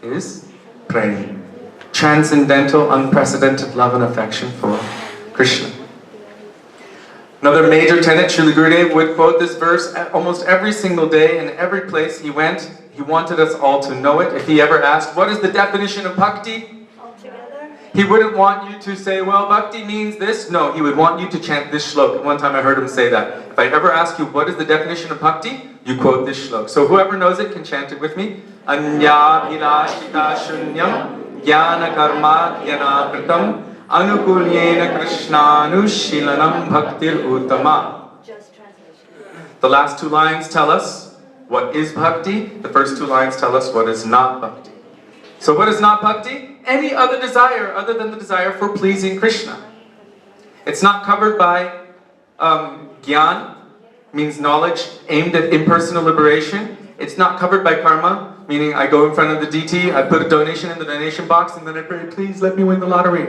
is praying. Transcendental, unprecedented love and affection for Krishna. Another major tenet, Srila Gurudev would quote this verse almost every single day, and every place he went, he wanted us all to know it. If he ever asked, what is the definition of bhakti? He wouldn't want you to say, well, bhakti means this. No, he would want you to chant this shlok. One time I heard him say that. If I ever ask you, what is the definition of bhakti? You quote this shlok. So whoever knows it can chant it with me. Anya bhilashita shunyam jnana karma jnana kritam anukulyena krishnanushilanam bhaktir uttama. The last two lines tell us what is bhakti. The first two lines tell us what is not bhakti. So what is not bhakti? Any other desire other than the desire for pleasing Krishna. It's not covered by gyan, means knowledge aimed at impersonal liberation. It's not covered by karma, meaning I go in front of the deity, I put a donation in the donation box, and then I pray, please let me win the lottery.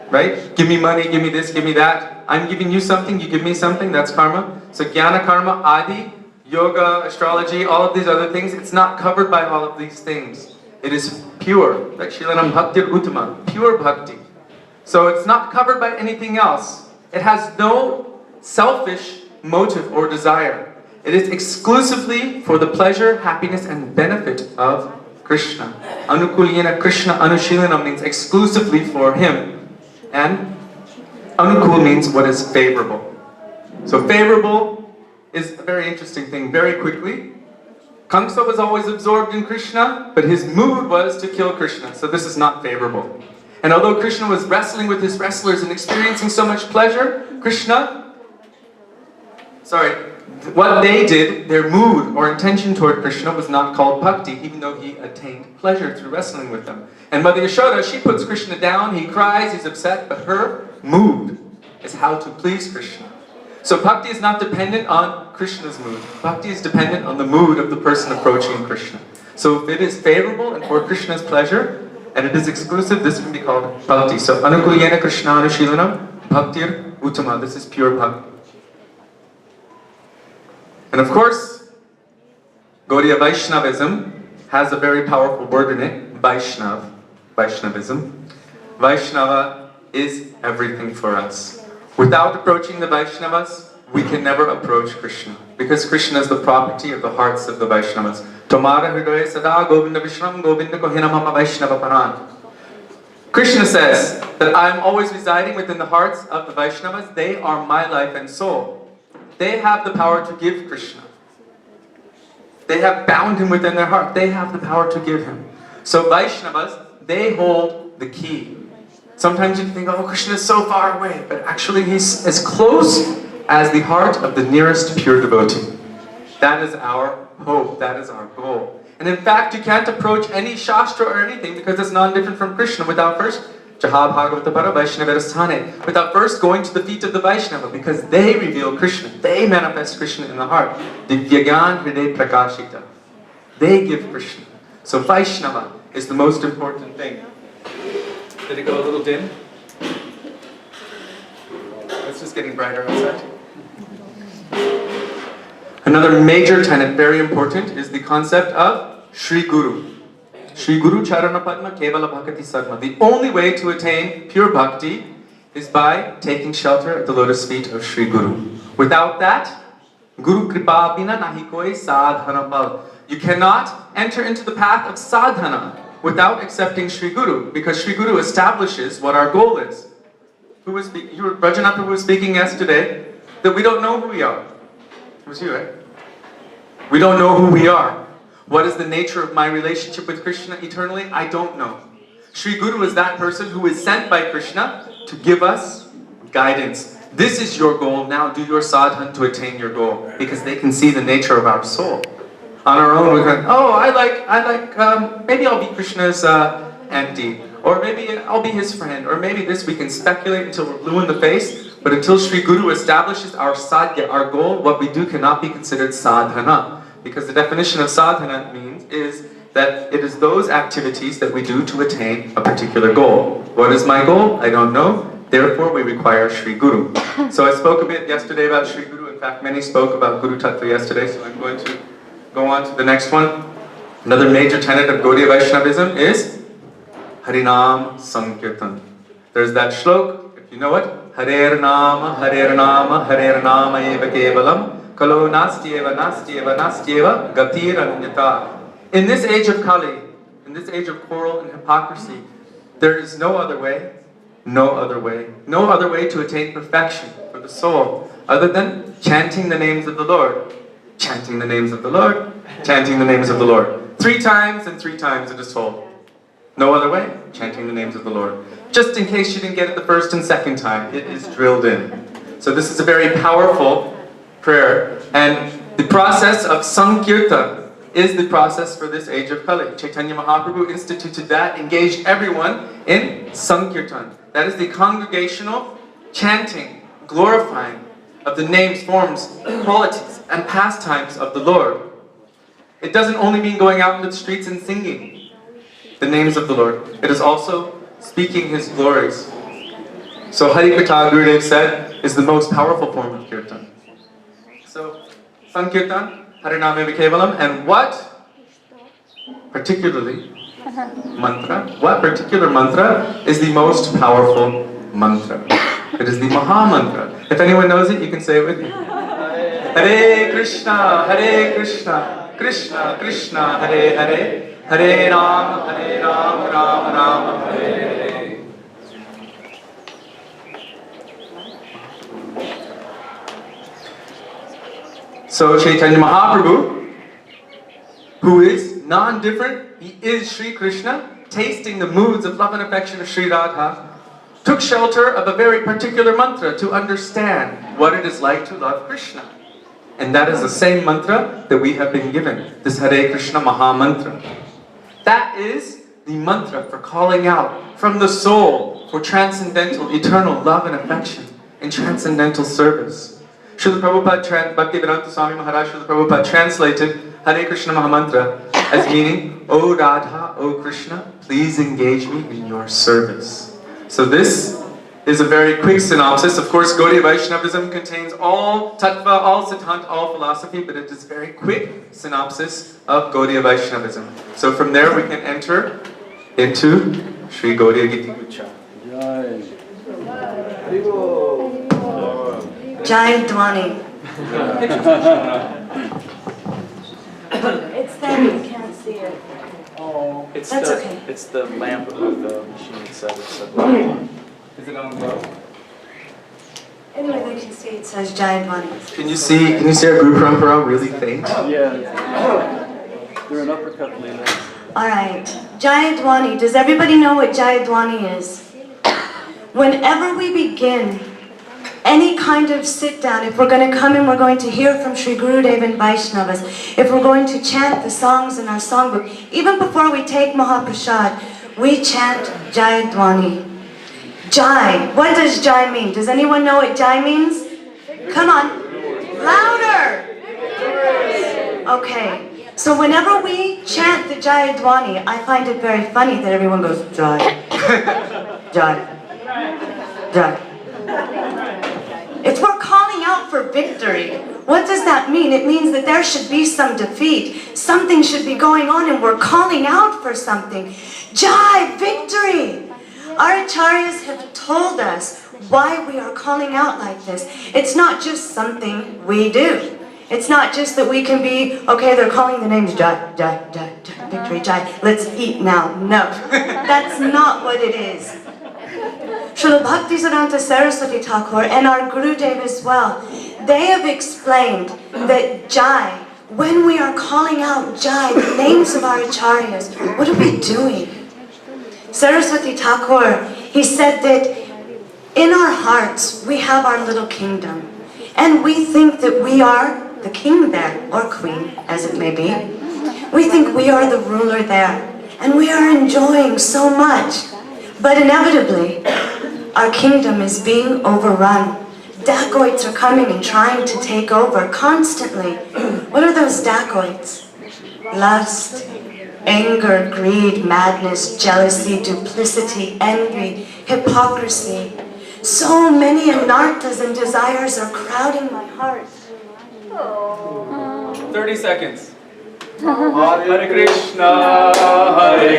Right? Give me money, give me this, give me that. I'm giving you something, you give me something, that's karma. So jnana, karma, adi, yoga, astrology, all of these other things, it's not covered by all of these things. It is pure, like Shilanam Bhaktir Uttama, pure bhakti. So it's not covered by anything else. It has no selfish motive or desire. It is exclusively for the pleasure, happiness, and benefit of Krishna. Anukulyena Krishna Anushilanam means exclusively for him. And Anukul means what is favorable. So favorable is a very interesting thing. Very quickly, Kamsa was always absorbed in Krishna, but his mood was to kill Krishna. So this is not favorable. And although Krishna was wrestling with his wrestlers and experiencing so much pleasure, what they did, their mood or intention toward Krishna was not called bhakti, even though he attained pleasure through wrestling with them. And Mother Yashoda, she puts Krishna down, he cries, he's upset, but her mood is how to please Krishna. So bhakti is not dependent on Krishna's mood. Bhakti is dependent on the mood of the person approaching Krishna. So if it is favorable and for Krishna's pleasure, and it is exclusive, this can be called bhakti. So anukulyena Krishna anushilanam bhaktir uttama. This is pure bhakti. And of course, Gaudiya Vaishnavism has a very powerful word in it, Vaishnav, Vaishnavism. Vaishnava is everything for us. Without approaching the Vaishnavas, we can never approach Krishna. Because Krishna is the property of the hearts of the Vaishnavas. Tomara hridaya sada govinda vishram govinda kohina mama Vaishnava paran. Krishna says that I am always residing within the hearts of the Vaishnavas. They are my life and soul. They have the power to give Krishna. They have bound him within their heart. They have the power to give him. So Vaishnavas, they hold the key. Sometimes you think, oh, Krishna is so far away, but actually he's as close as the heart of the nearest pure devotee. That is our hope, that is our goal. And in fact, you can't approach any Shastra or anything because it's non-different from Krishna without first Jaha Bhagavata Para Vaishnavarasthane, without first going to the feet of the Vaishnava, because they reveal Krishna, they manifest Krishna in the heart. Divyagan Hriday Prakashita. They give Krishna. So Vaishnava is the most important thing. Did it go a little dim? It's just getting brighter outside. Another major tenet, very important, is the concept of Sri Guru. Sri Guru Charana Padma Kevala Bhakti Sarma. The only way to attain pure bhakti is by taking shelter at the lotus feet of Sri Guru. Without that, Guru Kripa Bina Nahi Koi Sadhana Bal. You cannot enter into the path of sadhana without accepting Sri Guru, because Sri Guru establishes what our goal is. Rajanath was speaking yesterday that we don't know who we are. It was you, right? We don't know who we are. What is the nature of my relationship with Krishna eternally? I don't know. Sri Guru is that person who is sent by Krishna to give us guidance. This is your goal, now do your sadhana to attain your goal, because they can see the nature of our soul. On our own, we're going, oh, maybe I'll be Krishna's auntie, or maybe I'll be his friend, or maybe this. We can speculate until we're blue in the face, but until Sri Guru establishes our sadhya, our goal, what we do cannot be considered sadhana. Because the definition of sadhana is that it is those activities that we do to attain a particular goal. What is my goal? I don't know. Therefore, we require Sri Guru. So I spoke a bit yesterday about Sri Guru. In fact, many spoke about Guru Tattva yesterday, so I'm going to go on to the next one. Another major tenet of Gaudiya Vaishnavism is Harinam Sankirtan. There's that shlok, if you know it, Harer Nama, Harer Nama, Harer Nama Eva Kevalam, Kalo Nastyeva, Nastyeva, Nastyeva, Gatir Anyata. In this age of Kali, in this age of quarrel and hypocrisy, there is no other way to attain perfection for the soul other than chanting the names of the Lord. Chanting the names of the Lord, chanting the names of the Lord. 3 times and 3 times it is told. No other way, chanting the names of the Lord. Just in case you didn't get it the first and second time, it is drilled in. So this is a very powerful prayer. And the process of Sankirtan is the process for this age of Kali. Chaitanya Mahaprabhu instituted that, engaged everyone in Sankirtan. That is the congregational chanting, glorifying of the names, forms, qualities, and pastimes of the Lord. It doesn't only mean going out into the streets and singing the names of the Lord. It is also speaking His glories. So Hari Katha, Gurudev said, is the most powerful form of Kirtan. So, Sankirtan, Harinam Eva Kevalam, and what particularly what particular mantra is the most powerful mantra? It is the Maha Mantra. If anyone knows it, you can say it with me. Hare Krishna, Krishna Krishna, Hare Hare, Hare Ram, Ram Ram, Hare Hare. So Chaitanya Mahaprabhu, who is non-different, he is Sri Krishna, tasting the moods of love and affection of Sri Radha, took shelter of a very particular mantra to understand what it is like to love Krishna. And that is the same mantra that we have been given, this Hare Krishna Maha Mantra. That is the mantra for calling out from the soul for transcendental, eternal love and affection in transcendental service. Srila Prabhupada, Bhaktivedanta Swami Maharaj Srila Prabhupada translated Hare Krishna Maha Mantra as meaning, O Radha, O Krishna, please engage me in your service. So this is a very quick synopsis. Of course, Gaudiya Vaishnavism contains all tattva, all siddhanta, all philosophy, but it is a very quick synopsis of Gaudiya Vaishnavism. So from there we can enter into SriGaudiyaGuccha. Jai Dwani. It's there, you can't see it. Oh, That's okay. It's the lamp of the machine itself. Is it on low? Anyway, they can see it says Jai Dwani. Can you see our group parampara really faint? Yeah. They're an uppercut leader. Alright, Jai Dwani. Does everybody know what Jai Dwani is? Whenever we begin any kind of sit down, if we're going to come and we're going to hear from Sri Gurudev and Vaishnavas, if we're going to chant the songs in our songbook, even before we take Mahaprasad, we chant Jai Dwani. Jai. What does Jai mean? Does anyone know what Jai means? Come on. Louder. Okay. So whenever we chant the Jai Dwani, I find it very funny that everyone goes Jai. Jai. Jai. If we're calling out for victory, what does that mean? It means that there should be some defeat. Something should be going on and we're calling out for something. Jai, victory! Our acharyas have told us why we are calling out like this. It's not just something we do. It's not just that we can be, okay, they're calling the names Jai, Jai, Jai, Jai, victory, Jai, let's eat now. No, that's not what it is. Srila Bhaktisiddhanta Saraswati Thakur and our Gurudev as well, they have explained that Jai, when we are calling out Jai, the names of our acharyas, what are we doing? Saraswati Thakur, he said that in our hearts we have our little kingdom and we think that we are the king there, or queen as it may be. We think we are the ruler there and we are enjoying so much, but inevitably our kingdom is being overrun. Dacoits are coming and trying to take over constantly. What are those dacoits? Lust, anger, greed, madness, jealousy, duplicity, envy, hypocrisy. So many anarthas and desires are crowding my heart. 30 seconds. Hare Krishna, Hare